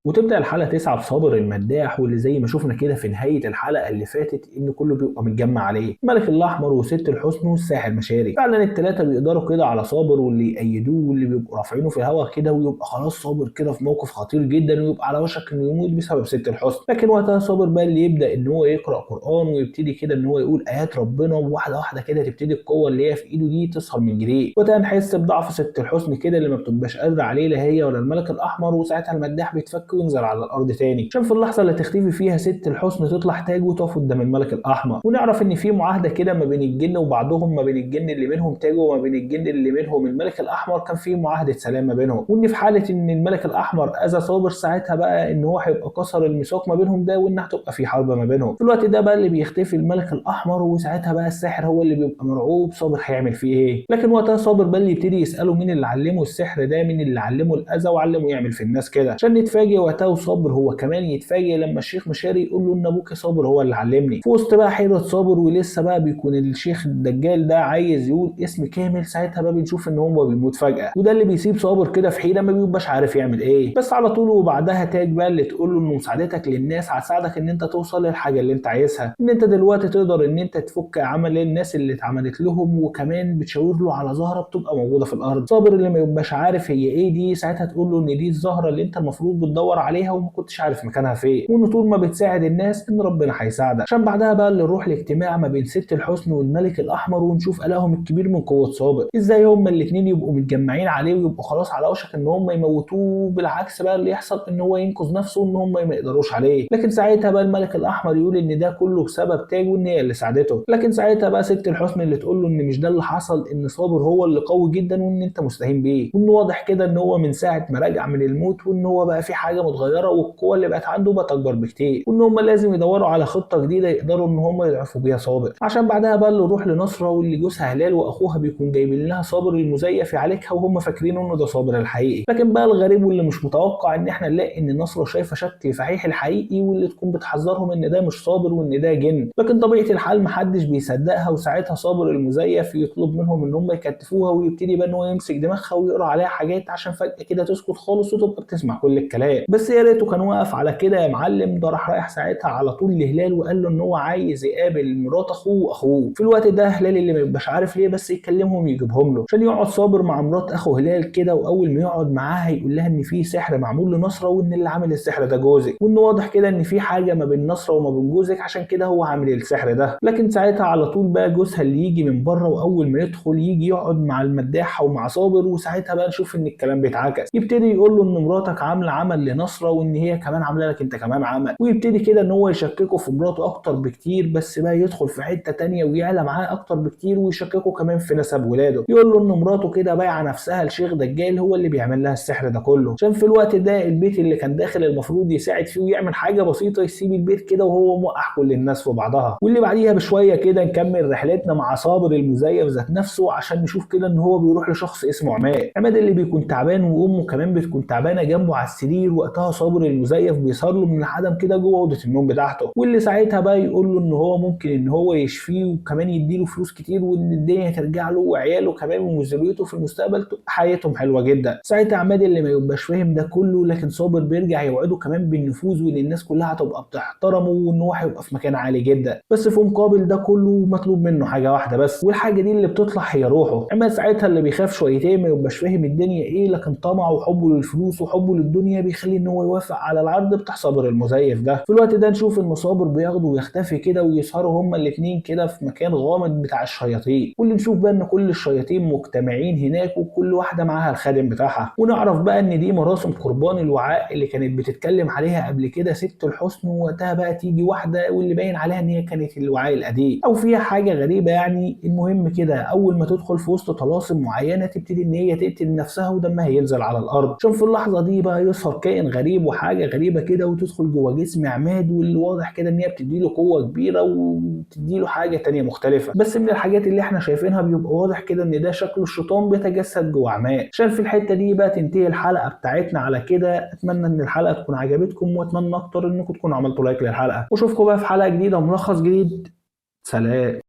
وتبدأ الحلقة 9 بصابر المداح، واللي زي ما شفنا كده في نهاية الحلقة اللي فاتت إن كله بيبقى متجمع عليه، الملك الأحمر وست الحسن والساحر مشاري. فعلا التلاتة بيقدروا كده على صابر واللي يأيدوه واللي بيبقوا رافعينه في الهوا كده، ويبقى خلاص صابر كده في موقف خطير جدا ويبقى على وشك إنه يموت بسبب ست الحسن. لكن وقتها صابر بقى اللي يبدأ إن هو يقرأ قرآن ويبتدي كده إن هو يقول آيات ربنا، وواحدة واحدة كده تبتدي القوة اللي هي في إيده دي تظهر من جريه. وقتها نحس بضعف ست الحسن كده اللي ما بتبقاش قادرة عليه لا هي ولا الملك الأحمر، وساعتها المداح بيتفك وينزل على الأرض تاني. عشان في اللحظة اللي تختفي فيها ست الحسن تطلع تاج وتقف قدام الملك الأحمر، ونعرف إن في معاهدة كده ما بين الجن وبعضهم، ما بين الجن اللي منهم تاج وما بين الجن اللي منهم الملك الأحمر، كان في معاهدة سلام ما بينهم، وإن في حالة إن الملك الأحمر أذى صابر ساعتها بقى إن هو هيبقى كسر الميثاق ما بينهم ده، وإن هتبقى في حرب ما بينهم. في الوقت ده بقى اللي بيختفي الملك الأحمر، وساعتها بقى الساحر هو اللي بيبقى مرعوب صابر هيعمل فيه إيه. لكن وقتها صابر بقى اللي يبتدي يسأله مين اللي علمه السحر ده، مين اللي علمه الأذى وعلمه يعمل في الناس كده، عشان نتفاجئ وقتها وصابر هو كمان يتفاجئ لما الشيخ مشاري يقول له ان ابوك صابر هو اللي علمني. في وسط بقى حيرة صابر ولسه بقى بيكون الشيخ الدجال ده عايز يقول اسم كامل، ساعتها بقى بنشوف ان هو بيموت فجأة، وده اللي بيسيب صابر كده في حيرة ما بيبقاش عارف يعمل ايه. بس على طول وبعدها تاج بقى اللي تقول له ان مساعدتك للناس هتساعدك ان انت توصل للحاجة اللي انت عايزها، ان انت دلوقتي تقدر ان انت تفك عمل الناس اللي اتعملت لهم، وكمان بتشاور له على زهرة بتبقى موجودة في الارض. صابر اللي ما يبقاش عارف هي ايه دي، ساعتها تقول له ان دي الزهرة اللي انت المفروض بتدور عليها وما كنتش عارف مكانها فين، وان طول ما بتساعد الناس ان ربنا هيساعدك. عشان بعدها بقى اللي نروح لاجتماع ما بين ست الحسن والملك الاحمر، ونشوف الههم الكبير من قوه صابر، ازاي هما الاثنين يبقوا متجمعين عليه ويبقوا خلاص على وشك ان هما يموتوه، بالعكس بقى اللي يحصل ان هو ينقذ نفسه وان هما ما يقدروش عليه. لكن ساعتها بقى الملك الاحمر يقول ان ده كله بسبب تاج وان هي اللي ساعدته. لكن ساعتها بقى ست الحسن اللي تقول له ان مش ده اللي حصل، ان صابر هو اللي قوي جدا وان انت مستهين بيه، وان واضح كده ان هو من ساعه ما رجع من الموت وان هو بقى في حاجه متغيره والقوه اللي بقت عنده بقت اكبر بكتير، وان هم لازم يدوروا على خطه جديده يقدروا ان هم يضعفوا بيها صابر. عشان بعدها بقى اللي نروح لنصره واللي جوزها هلال واخوها بيكون جايبين لها صابر المزيف يعالجها وهم فاكرين انه ده صابر الحقيقي. لكن بقى الغريب واللي مش متوقع ان احنا نلاقي ان نصره شايفه شكل فحيح الحقيقي، واللي تكون بتحذرهم ان ده مش صابر وان ده جن. لكن طبيعه الحال محدش بيصدقها، وساعتها صابر المزيف يطلب منهم ان هم يكتفوها، ويبتدي بقى ان هو يمسك دماغها ويقرا عليها حاجات عشان فجاه كده تسكت خالص وتبقى بتسمع كل الكلام. بس يا ريته كان واقف على كده يا معلم، ده راح رايح ساعتها على طول لهلال وقال له ان هو عايز يقابل مرات اخوه واخوه. في الوقت ده هلال اللي ما يبقاش عارف ليه بس يكلمهم يجيبهم له عشان يقعد صابر مع مرات اخو هلال كده، واول ما يقعد معاها يقول لها ان في سحر معمول لنصره وان اللي عامل السحر ده جوزك، وان واضح كده ان في حاجه ما بين نصره وما بين جوزك عشان كده هو عامل السحر ده. لكن ساعتها على طول بقى جوزها اللي يجي من بره، واول ما يدخل يجي يقعد مع المداحه ومع صابر، وساعتها بقى نشوف ان الكلام بيتعكس، يبتدي يقول له ان مراتك عامله عمل لنصره وان هي كمان عامله لك انت كمان عمل، ويبتدي كده ان هو يشككه في مراته اكتر بكتير، بس بقى يدخل في حته تانية ويعلى معاه اكتر بكتير ويشككه كمان في نسب ولاده، يقول له ان مراته كده بايعه نفسها لشيخ دجال هو اللي بيعمل لها السحر ده كله، عشان في الوقت ده البيت اللي كان داخل المفروض يساعد فيه ويعمل حاجه بسيطه يسيب البيت كده وهو موقع كل الناس في بعضها. واللي بعديها بشويه كده نكمل رحلتنا مع صابر المزيف ذات نفسه، عشان نشوف كده ان هو بيروح لشخص اسمه عماد اللي بيكون تعبان، وامه كمان بتكون تعبانه جنبه على السرير. وقتها صابر المزيف بيظهر له من العدم كده جوه اوضه النوم بتاعته، واللي ساعتها بقى يقول له ان هو ممكن ان هو يشفيه وكمان يديله فلوس كتير، وان الدنيا ترجع له وعياله كمان وذريته في المستقبل تبقى حياتهم حلوه جدا. ساعتها عماد اللي ما يبقاش فاهم ده كله، لكن صابر بيرجع يوعده كمان بالنفوذ وان الناس كلها هتبقى بتحترمه وان هو هيبقى في مكان عالي جدا، بس في مقابل ده كله مطلوب منه حاجه واحده بس، والحاجه دي اللي بتطلع هي روحه. عماد ساعتها اللي بيخاف شويتين ما يبقاش فاهم الدنيا ايه، لكن طمعه وحبه للفلوس وحبه للدنيا بيخلي ان هو يوافق على العرض بتاع صابر المزيف ده. في الوقت ده نشوف ان صابر بياخده ويختفي كده ويسهروا هما الاثنين كده في مكان غامض بتاع الشياطين، واللي نشوف بقى ان كل الشياطين مجتمعين هناك وكل واحده معاها الخادم بتاعها، ونعرف بقى ان دي مراسم قربان الوعاء اللي كانت بتتكلم عليها قبل كده ست الحسن. وقتها بقى تيجي واحده واللي باين عليها ان هي كانت الوعاء القديم او فيها حاجه غريبه يعني. المهم كده اول ما تدخل في وسط طلاسم معينه تبتدي ان هي تقتل نفسها ودمها ينزل على الارض، عشان في اللحظه دي بقى يظهر كائن غريب وحاجه غريبه كده وتدخل جوه جسم عماد، واللي واضح كده ان هي بتديله قوه كبيره وبتديله حاجه تانية مختلفه. بس من الحاجات اللي احنا شايفينها بيبقى واضح كده ان ده شكله الشيطان بيتجسد جوه عماد. عشان في الحته دي بقى تنتهي الحلقه بتاعتنا على كده. اتمنى ان الحلقه تكون عجبتكم، واتمنى اكتر انكم تكونوا عملتوا لايك للحلقه، واشوفكم بقى في حلقه جديده وملخص جديد. سلام.